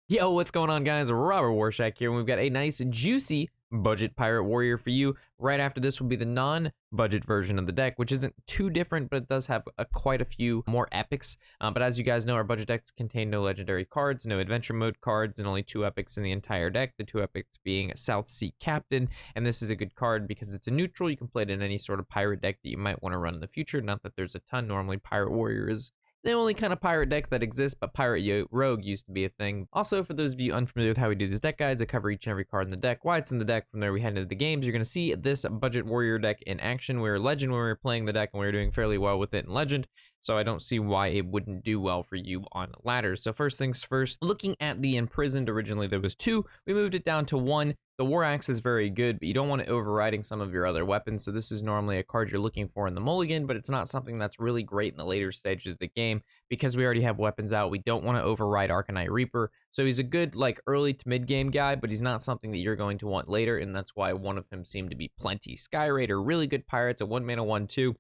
Yo, what's going on, guys? Robert Warshak here, and we've got a nice, juicy budget pirate warrior for you. Right after this will be the non-budget version of the deck, which isn't too different, but it does have quite a few more epics. But as you guys know, our budget decks contain no legendary cards, no adventure mode cards, and only 2 epics in the entire deck. The 2 epics being South Sea Captain, and this is a good card because it's a neutral. You can play it in any sort of pirate deck that you might want to run in the future. Not that there's a ton. Normally, Pirate Warrior is the only kind of pirate deck that exists, but Pirate Rogue used to be a thing. Also, for those of you unfamiliar with how we do these deck guides, I cover each and every card in the deck, why it's in the deck. From there, we head into the games. You're going to see this Budget Warrior deck in action. We were Legend when we were playing the deck, and we were doing fairly well with it in Legend, so I don't see why it wouldn't do well for you on ladders. So first things first, looking at the Imprisoned, originally there was 2. We moved it down to 1. The War Axe is very good, but you don't want it overriding some of your other weapons, so this is normally a card you're looking for in the mulligan, but it's not something that's really great in the later stages of the game. Because we already have weapons out, we don't want to override Arcanite Reaper, so he's a good early to mid game guy, but he's not something that you're going to want later, and that's why one of them seemed to be plenty. Sky Raider, really good pirates, a 1 mana 1/2.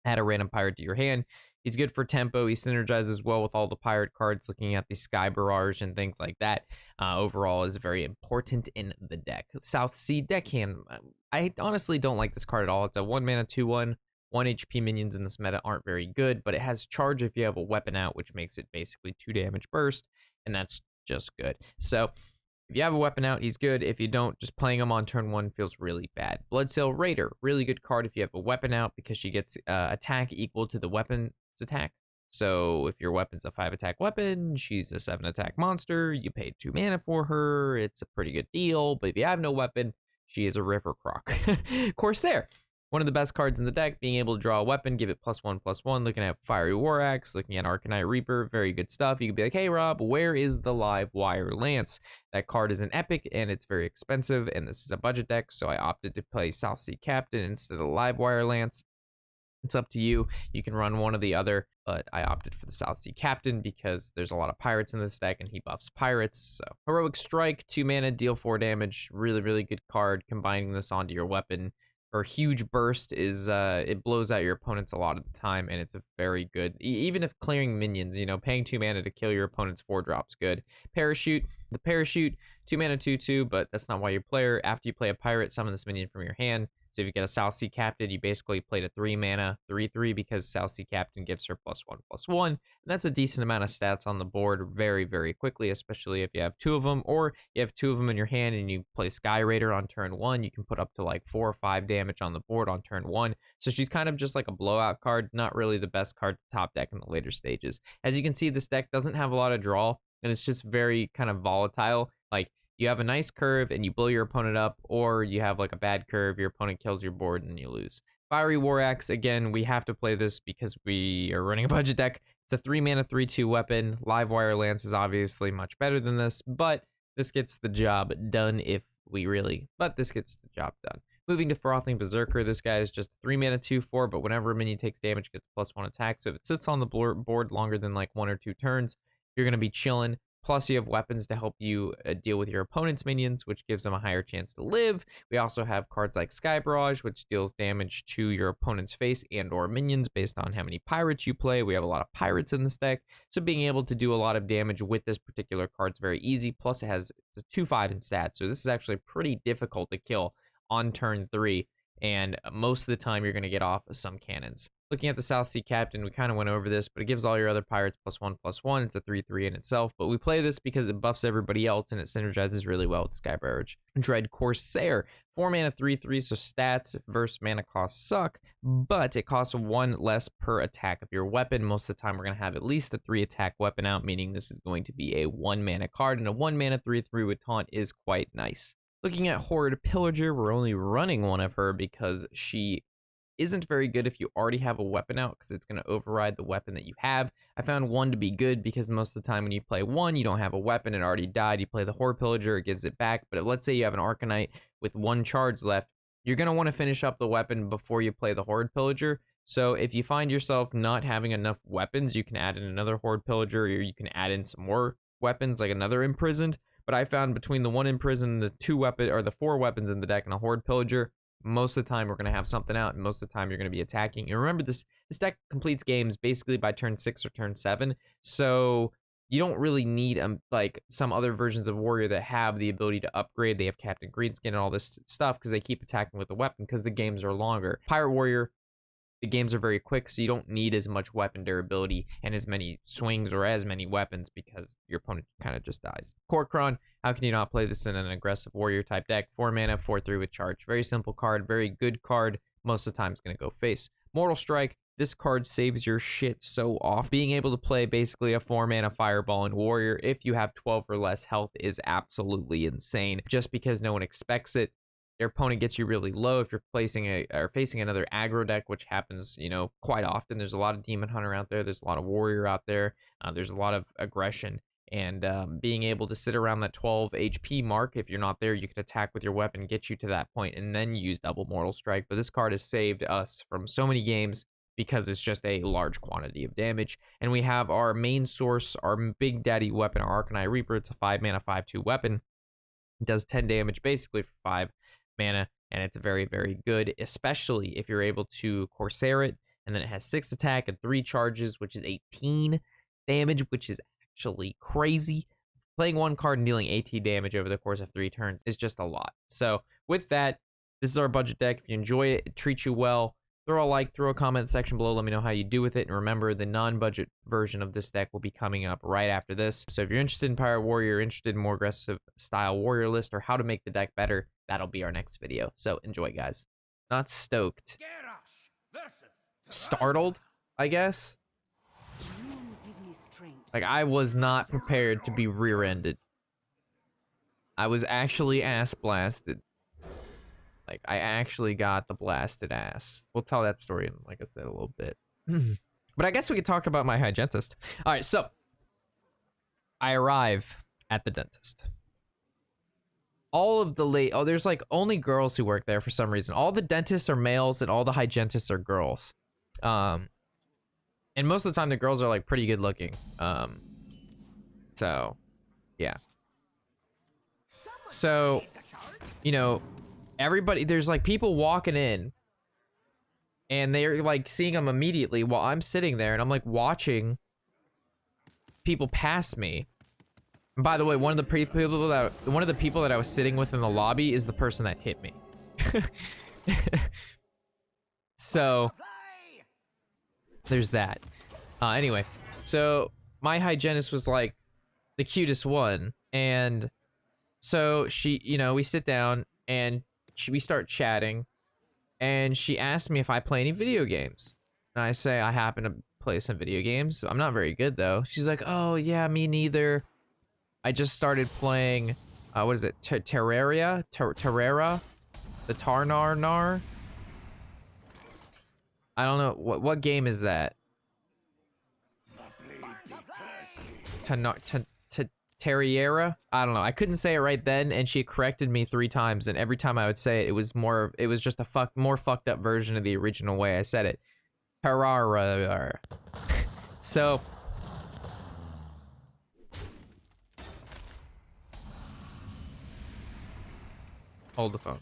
Add a random pirate to your hand. He's good for tempo. He synergizes well with all the pirate cards, looking at the Sky Barrage and things like that. Overall is very important in the deck. South Sea Deckhand. I honestly don't like this card at all. It's a 1 mana 2/1. 1 HP minions in this meta aren't very good, but it has charge if you have a weapon out, which makes it basically 2 damage burst, and that's just good. So if you have a weapon out, he's good. If you don't, just playing him on turn 1 feels really bad. Bloodsail Raider, really good card if you have a weapon out because she gets attack equal to the weapon's attack. So if your weapon's a 5 attack weapon, she's a 7 attack monster. You paid 2 mana for her. It's a pretty good deal. But if you have no weapon, she is a river croc. Corsair. One of the best cards in the deck, being able to draw a weapon, give it +1/+1, looking at Fiery War Axe, looking at Arcanite Reaper, very good stuff. You could be like, hey Rob, where is the Live Wire Lance? That card is an epic and it's very expensive, and this is a budget deck, so I opted to play South Sea Captain instead of Live Wire Lance. It's up to you. You can run one or the other, but I opted for the South Sea Captain because there's a lot of pirates in this deck and he buffs pirates. So Heroic Strike, 2 mana, deal 4 damage. Really, really good card. Combining this onto your weapon or Huge Burst is it blows out your opponents a lot of the time, and it's a very good, even if clearing minions, paying 2 mana to kill your opponent's 4-drop's good. Parachute, the Parachute, 2 mana 2/2, but that's not why you play her. After you play a pirate, summon this minion from your hand. So if you get a South Sea Captain, you basically played a 3 mana 3/3 because South Sea Captain gives her +1/+1. And that's a decent amount of stats on the board very, very quickly, especially if you have 2 of them, or you have 2 of them in your hand and you play Sky Raider on turn 1. You can put up to 4 or 5 damage on the board on turn 1. So she's kind of just like a blowout card, not really the best card to top deck in the later stages. As you can see, this deck doesn't have a lot of draw, and it's just very kind of volatile. You have a nice curve and you blow your opponent up, or you have a bad curve, your opponent kills your board and you lose. Fiery War Axe, again, we have to play this because we are running a budget deck. It's a 3 mana 3/2 weapon. Live Wire Lance is obviously much better than this, but this gets the job done this gets the job done. Moving to Frothing Berserker, this guy is just 3 mana 2/4, but whenever a minion takes damage, it gets +1 attack. So if it sits on the board longer than 1 or 2 turns, you're going to be chilling. Plus, you have weapons to help you deal with your opponent's minions, which gives them a higher chance to live. We also have cards like Sky Barrage, which deals damage to your opponent's face and or minions based on how many pirates you play. We have a lot of pirates in this deck, so being able to do a lot of damage with this particular card is very easy. Plus, it's a 2/5 in stats, so this is actually pretty difficult to kill on turn 3. And most of the time, you're going to get off some cannons. Looking at the South Sea Captain, we kind of went over this, but it gives all your other pirates +1/+1. It's a 3/3 in itself, but we play this because it buffs everybody else and it synergizes really well with Sky Barrage. Dread Corsair, 4 mana 3/3, so stats versus mana costs suck, but it costs 1 less per attack of your weapon. Most of the time, we're going to have at least a 3 attack weapon out, meaning this is going to be a 1 mana card, and a 1 mana 3/3 with taunt is quite nice. Looking at Horrid Pillager, we're only running one of her because she isn't very good if you already have a weapon out, because it's going to override the weapon that you have. I found 1 to be good because most of the time when you play 1, you don't have a weapon, it already died. You play the Horrid Pillager, it gives it back. But let's say you have an Arcanite with 1 charge left, you're going to want to finish up the weapon before you play the Horrid Pillager. So if you find yourself not having enough weapons, you can add in another Horrid Pillager, or you can add in some more weapons like another Imprisoned. But I found between the 1 Imprisoned, the 4 weapons in the deck, and a Horrid Pillager, most of the time we're going to have something out, and most of the time you're going to be attacking. And remember, this deck completes games basically by turn 6 or turn 7. So you don't really need like some other versions of warrior that have the ability to upgrade. They have Captain Greenskin and all this stuff because they keep attacking with the weapon because the games are longer. Pirate warrior, the games are very quick, so you don't need as much weapon durability and as many swings or as many weapons because your opponent kind of just dies. Korkron, how can you not play this in an aggressive warrior type deck? 4 mana, 4/3 with charge. Very simple card, very good card. Most of the time it's going to go face. Mortal Strike, this card saves your shit so off. Being able to play basically a 4 mana fireball in warrior if you have 12 or less health is absolutely insane. Just because no one expects it, your opponent gets you really low if you're facing another aggro deck, which happens, you know, quite often. There's a lot of Demon Hunter out there. There's a lot of Warrior out there. There's a lot of aggression. And being able to sit around that 12 HP mark, if you're not there, you can attack with your weapon, get you to that point, and then use double Mortal Strike. But this card has saved us from so many games because it's just a large quantity of damage. And we have our main source, our big daddy weapon, our Arcanine Reaper. It's a 5 mana, 5/2 weapon. It does 10 damage basically for 5 mana, and it's very, very good, especially if you're able to Corsair it, and then it has 6 attack and 3 charges, which is 18 damage, which is actually crazy. Playing one card and dealing 18 damage over the course of 3 turns is just a lot. So with that, this is our budget deck. If you enjoy it, it treats you well, throw a like, throw a comment section below, let me know how you do with it. And remember, the non-budget version of this deck will be coming up right after this. So if you're interested in Pirate Warrior, interested in more aggressive style warrior list, or how to make the deck better, that'll be our next video. So enjoy, guys. Not stoked. Startled, I guess. Like, I was not prepared to be rear-ended. I was actually ass blasted. Like, I actually got the blasted ass. We'll tell that story in, like I said, a little bit. But I guess we could talk about my hygienist. All right, so I arrive at the dentist. All of the there's like only girls who work there for some reason. All the dentists are males and all the hygienists are girls. And most of the time the girls are like pretty good looking. So yeah. So, you know, everybody, there's like people walking in and they're like seeing them immediately while I'm sitting there and I'm like watching people pass me. And by the way, one of the people that I was sitting with in the lobby is the person that hit me. So there's that. Anyway, so my hygienist was like the cutest one, and so she, you know, we sit down and we start chatting, and she asked me if I play any video games, and I say I happen to play some video games. I'm not very good though. She's like, oh yeah, me neither. I just started playing, what is it, Terraria? Terrera? The Tarnar? I don't know, what game is that? Terraria? I don't know, I couldn't say it right then, and she corrected me 3 times, and every time I would say it, it was just a more fucked up version of the original way I said it. Terraria. So, hold the phone.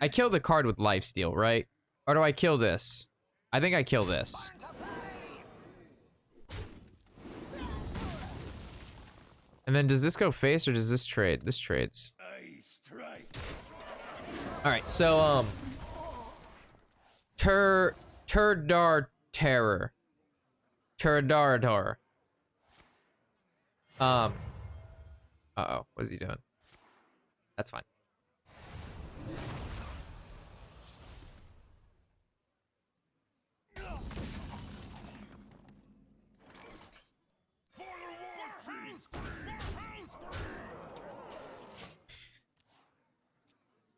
I kill the card with lifesteal, right? Or do I kill this? I think I kill this. And then does this go face or does this trade? This trades. Alright, so Turdar Terror. Turdardar. Uh-oh, what is he doing? That's fine.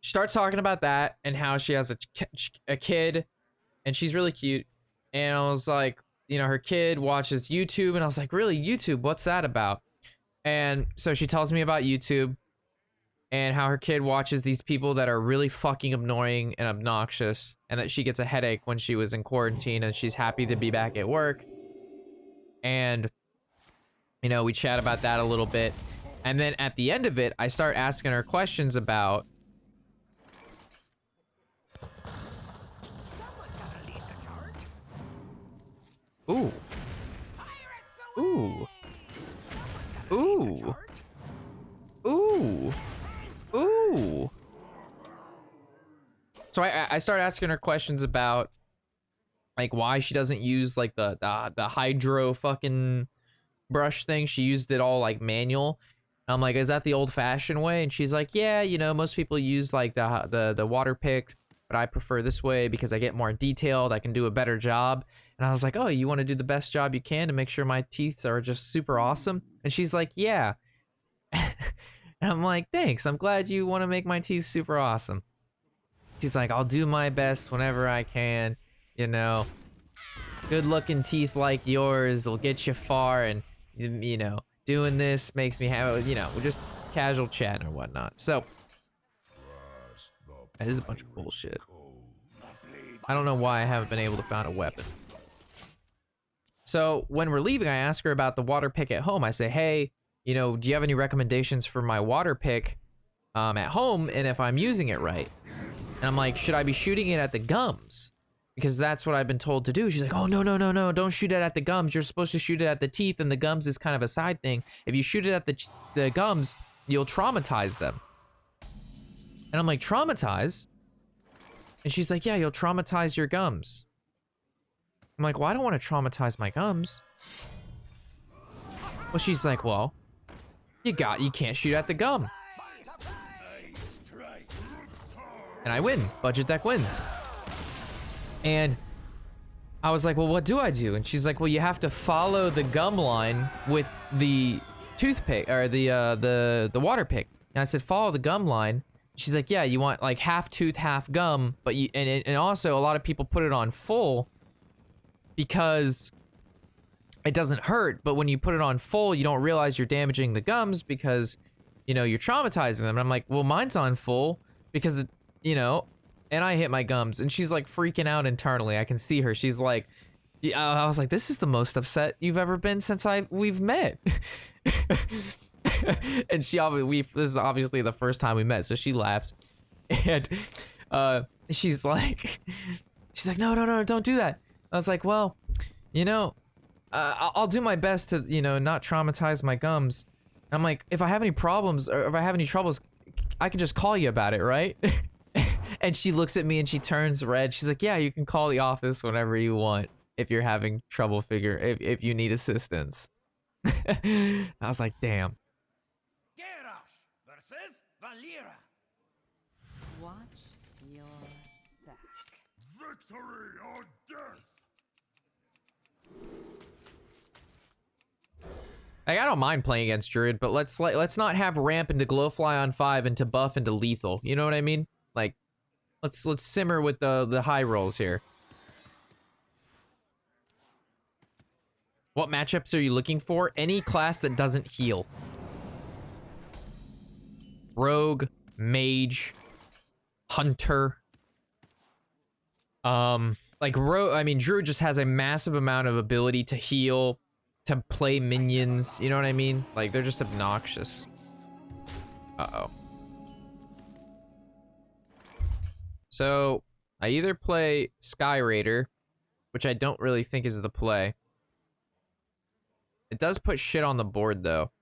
She starts talking about that and how she has a kid and she's really cute. And I was like, you know, her kid watches YouTube, and I was like, really, YouTube? What's that about? And so she tells me about YouTube and how her kid watches these people that are really fucking annoying and obnoxious, and that she gets a headache when she was in quarantine and she's happy to be back at work. And, you know, we chat about that a little bit. And then at the end of it, I start asking her questions about So I started asking her questions about like why she doesn't use like the hydro fucking brush thing. She used it all like manual. I'm like, is that the old-fashioned way? And she's like, yeah, you know, most people use like the water pick, but I prefer this way because I get more detailed. I can do a better job. And I was like, oh, you want to do the best job you can to make sure my teeth are just super awesome? And she's like, yeah. And I'm like, thanks. I'm glad you want to make my teeth super awesome. She's like, I'll do my best whenever I can, you know. Good looking teeth like yours will get you far, and you know, doing this makes me have, you know, just casual chatting or whatnot. So that is a bunch of bullshit. I don't know why I haven't been able to find a weapon. So when we're leaving, I ask her about the water pick at home. I say, hey, you know, do you have any recommendations for my water pick at home and if I'm using it right? And I'm like, should I be shooting it at the gums? Because that's what I've been told to do. She's like, oh, no, no, no, no, don't shoot it at the gums. You're supposed to shoot it at the teeth, and the gums is kind of a side thing. If you shoot it at the gums, you'll traumatize them. And I'm like, traumatize? And she's like, yeah, you'll traumatize your gums. I'm like, well, I don't want to traumatize my gums. Well, she's like, well, you can't shoot at the gum. And I win. Budget deck wins. And I was like, well, what do I do? And she's like, well, you have to follow the gum line with the toothpick or the water pick. And I said, follow the gum line. She's like, yeah, you want like half tooth, half gum, but you and also a lot of people put it on full because it doesn't hurt, but when you put it on full, you don't realize you're damaging the gums because, you know, you're traumatizing them. And I'm like, well, mine's on full because, you know, and I hit my gums, and she's like freaking out internally. I can see her. She's like, I was like, this is the most upset you've ever been since we've met. And this is obviously the first time we met, so she laughs, and she's like, no, no, no, don't do that. I was like, well, you know, I'll do my best to, you know, not traumatize my gums. And I'm like, if I have any problems or if I have any troubles, I can just call you about it, right? And she looks at me and she turns red. She's like, yeah, you can call the office whenever you want if you're having trouble if you need assistance. I was like, damn. Versus Valera. Watch your back. Victory or death. Like, I don't mind playing against Druid, but let's not have ramp into Glowfly on 5 and to buff into lethal. You know what I mean? Like, let's simmer with the high rolls here. What matchups are you looking for? Any class that doesn't heal. Rogue, Mage, Hunter. Like Rogue, I mean, Druid just has a massive amount of ability to heal, to play minions, you know what I mean? Like, they're just obnoxious. Uh-oh. So, I either play Sky Raider, which I don't really think is the play. It does put shit on the board, though.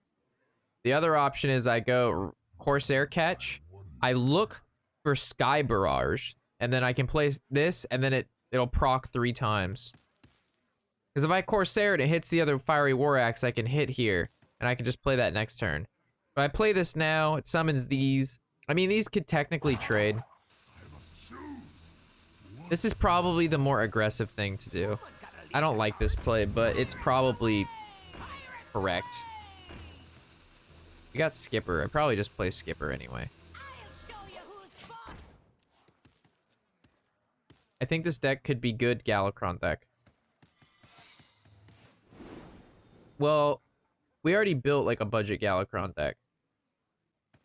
The other option is I go Corsair Catch. I look for Sky Barrage, and then I can play this, and then it'll proc 3 times. Because if I Corsair and it hits the other Fiery War Axe, I can hit here, and I can just play that next turn. But I play this now, it summons these. I mean, these could technically trade. This is probably the more aggressive thing to do. I don't like this play, but it's probably correct. We got Skipper. I probably just play Skipper anyway. I think this deck could be good Galakron deck. Well, we already built like a budget Galakron deck.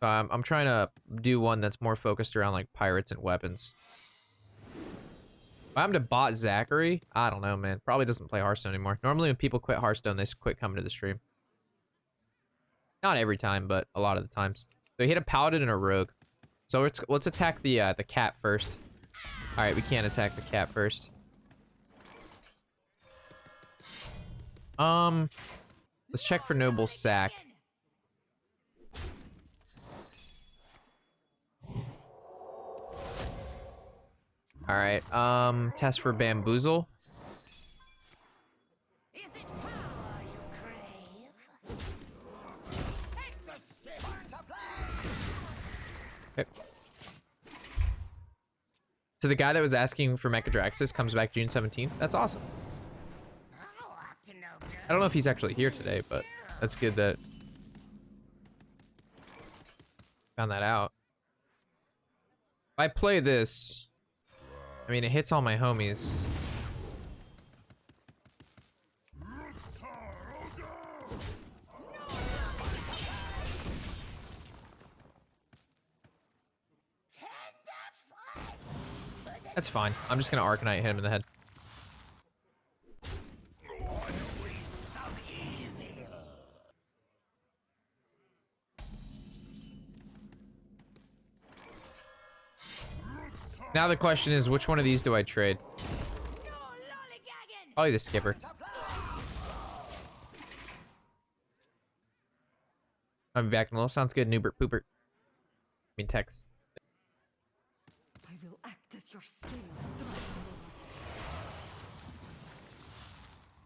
So I'm trying to do one that's more focused around like pirates and weapons. If I'm to bot Zachary, I don't know, man. Probably doesn't play Hearthstone anymore. Normally when people quit Hearthstone, they quit coming to the stream. Not every time, but a lot of the times. So he hit a Paladin and a Rogue. So let's attack the cat first. All right, we can't attack the cat first. Let's check for Noble Sack. All right. Test for bamboozle. Is it power you crave? Take the ship to play! Okay. So the guy that was asking for Mechadraxis comes back June 17th. That's awesome. I don't know if he's actually here today, but that's good that found that out. If I play this, I mean, it hits all my homies. That's fine. I'm just gonna Arcanite hit him in the head. Now the question is, which one of these do I trade? Probably the skipper. I'll be back in a little. Sounds good, Newbert Pooper. I mean, Tex. I will act as your scale.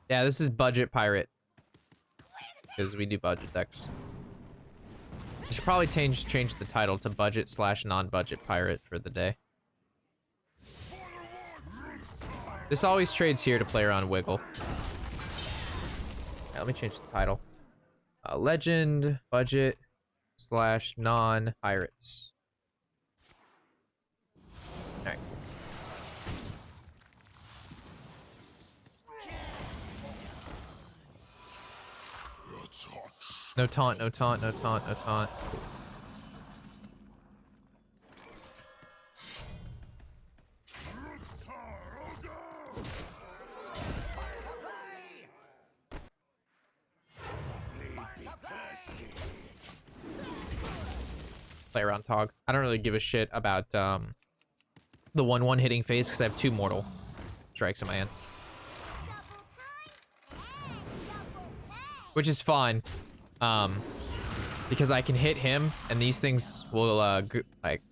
Yeah, this is budget pirate. Because we do budget decks. I should probably change the title to budget / non-budget pirate for the day. This always trades here to play around Wiggle. Yeah, let me change the title. Legend, budget / non-pirates. Alright. No taunt, no taunt, no taunt, no taunt. Play around Tog. I don't really give a shit about the 1/1 hitting phase because I have 2 mortal strikes in my hand. Which is fine. Because I can hit him and these things will like,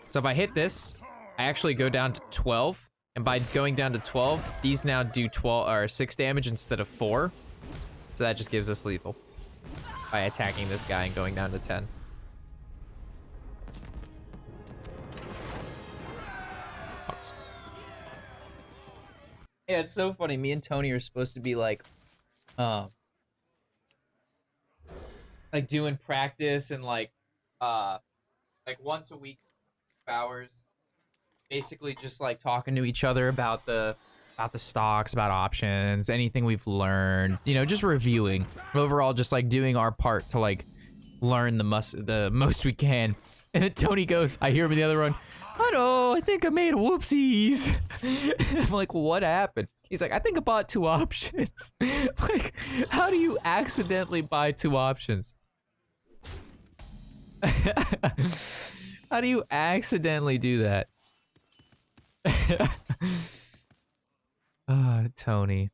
so if I hit this, I actually go down to 12, and by going down to 12, these now do 12 or 6 damage instead of 4. So that just gives us lethal by attacking this guy and going down to 10. Oops. Yeah, it's so funny. Me and Tony are supposed to be like doing practice and like once a week, hours, basically just like talking to each other about the stocks, about options, anything we've learned, you know, just reviewing overall, just like doing our part to like learn the most we can. And then Tony goes, I hear him in the other one, I know, I think I made whoopsies. I'm like, what happened? He's like, I think I bought 2 options. Like, how do you accidentally buy 2 options? How do you accidentally do that? Tony.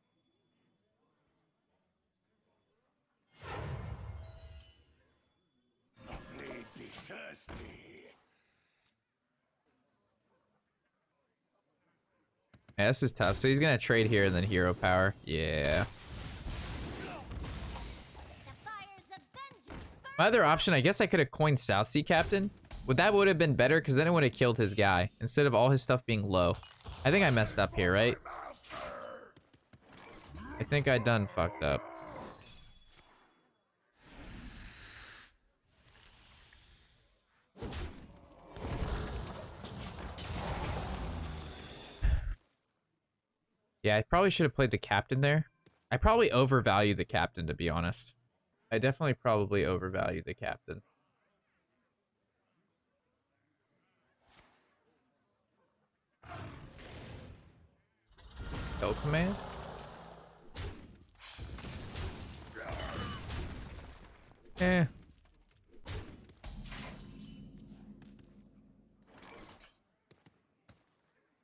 Yeah, this is tough. So he's gonna trade here and then hero power. Yeah. My other option, I guess I could have coined South Sea Captain. That would have been better because then it would have killed his guy instead of all his stuff being low. I think I messed up here, right? I think I done fucked up. Yeah, I probably should have played the captain there. I probably overvalue the captain, to be honest. I definitely probably overvalue the captain. Kill command? Eh.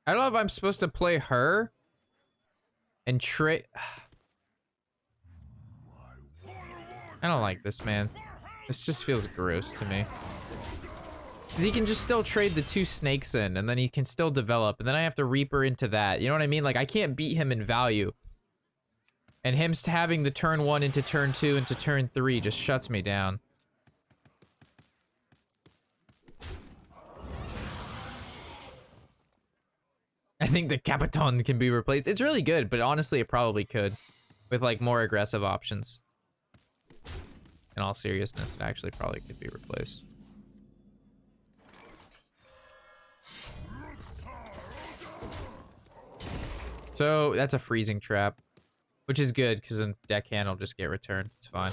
I don't know if I'm supposed to play her and trade. I don't like this, man. This just feels gross to me. Because he can just still trade the 2 snakes in, and then he can still develop, and then I have to Reaper into that. You know what I mean? Like, I can't beat him in value. And him having the turn 1 into turn 2 into turn 3 just shuts me down. I think the Capitan can be replaced. It's really good, but honestly, it probably could. With, like, more aggressive options. In all seriousness, it actually probably could be replaced. So, that's a freezing trap. Which is good, because then deckhand will just get returned. It's fine.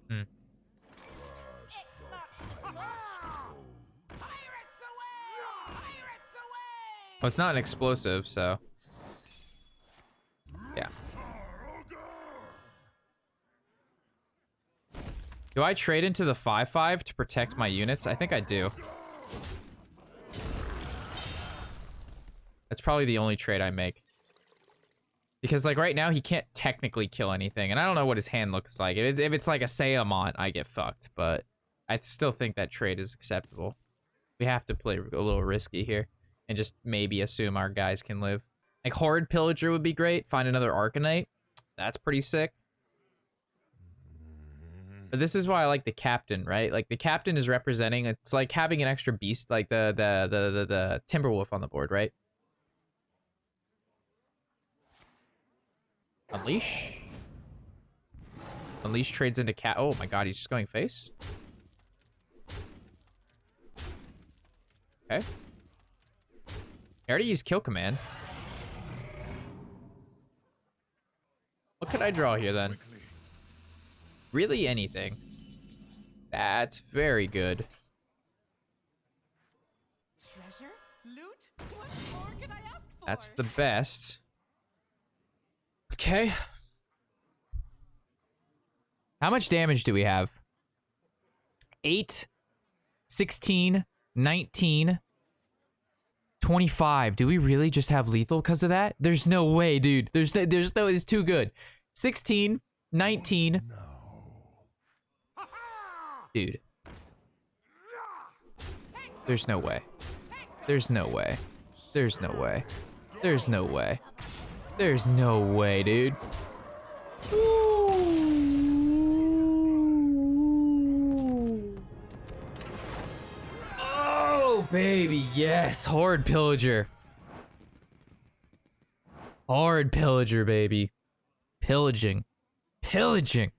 Hmm. Well, it's not an explosive, so... yeah. Do I trade into the 5/5 to protect my units? I think I do. That's probably the only trade I make. Because, like, right now, he can't technically kill anything. And I don't know what his hand looks like. If it's like a Salamont, I get fucked. But I still think that trade is acceptable. We have to play a little risky here. And just maybe assume our guys can live. Like, Horrid Pillager would be great. Find another Arcanite. That's pretty sick. But this is why I like the Captain, right? Like, the Captain is representing... it's like having an extra beast, like the Timberwolf on the board, right? Unleash. Unleash trades into cat. Oh my god, he's just going face. Okay. I already used kill command. What could I draw here then? Really anything. That's very good. Treasure? Loot? What more can I ask for? That's the best. Okay. How much damage do we have? 8, 16, 19, 25. Do we really just have lethal because of that? There's no way, dude. There's no, it's too good. 16, 19. Dude. There's no way. There's no way. There's no way. There's no way. There's no way, dude. Oh, baby, yes. Horrid Pillager. Horrid Pillager, baby. Pillaging. Pillaging.